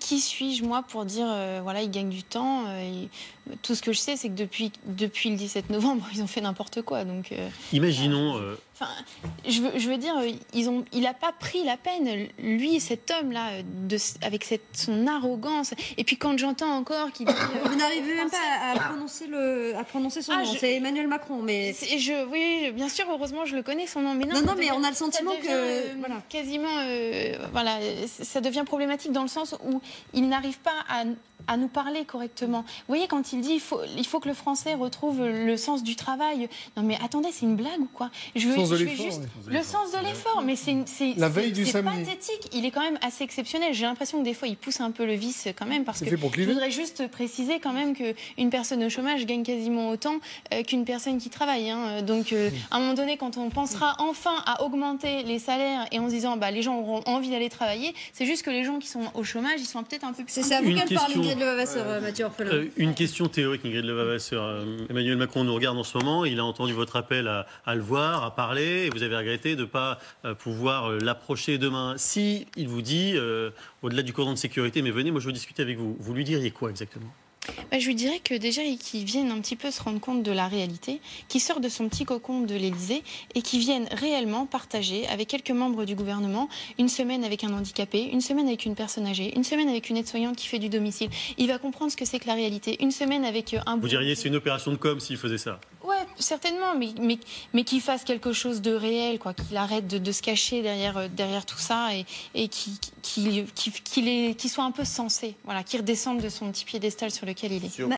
qui suis-je, moi, pour dire, voilà, ils gagnent du temps. Tout ce que je sais, c'est que depuis le 17 novembre, ils ont fait n'importe quoi. Donc, imaginons... Enfin, je veux dire, il n'a pas pris la peine, lui, cet homme-là, avec son arrogance. Et puis quand j'entends encore qu'il dit... Vous n'arrivez même pas à prononcer son nom, c'est Emmanuel Macron. Mais... Oui, bien sûr, heureusement, je le connais, son nom. Mais non, mais on a le sentiment que... voilà. Quasiment, voilà, ça devient problématique dans le sens où il n'arrive pas à nous parler correctement. Vous voyez, quand il dit il faut que le français retrouve le sens du travail. Non mais attendez, c'est une blague ou quoi? Le sens de l'effort, mais c'est pathétique. Il est quand même assez exceptionnel. J'ai l'impression que des fois, il pousse un peu le vice quand même, parce que je voudrais juste préciser quand même qu'une personne au chômage gagne quasiment autant qu'une personne qui travaille. Hein. Donc, à un moment donné, quand on pensera enfin à augmenter les salaires et en se disant les gens auront envie d'aller travailler, c'est juste que les gens qui sont au chômage, ils sont peut-être un peu plus... C'est ça, vous qu'elle parle, Ingrid Levavasseur, Mathieu Orphelin. Une question théorique, Ingrid Levavasseur. Emmanuel Macron nous regarde en ce moment. Il a entendu votre appel à le voir, à parler, et vous avez regretté de ne pas pouvoir l'approcher demain. Si il vous dit, au-delà du cordon de sécurité, mais venez, moi je veux discuter avec vous, vous lui diriez quoi exactement? Je lui dirais que déjà, qu'il vienne un petit peu se rendre compte de la réalité, qu'il sort de son petit cocon de l'Élysée et qu'il vienne réellement partager avec quelques membres du gouvernement une semaine avec un handicapé, une semaine avec une personne âgée, une semaine avec une aide-soignante qui fait du domicile. Il va comprendre ce que c'est que la réalité. Une semaine avec un... Vous diriez c'est une opération de com s'il faisait ça? Ouais, certainement, mais qu'il fasse quelque chose de réel, quoi, qu'il arrête de se cacher derrière tout ça et qu'il soit un peu sensé, voilà, qu'il redescende de son petit piédestal sur lequel il est.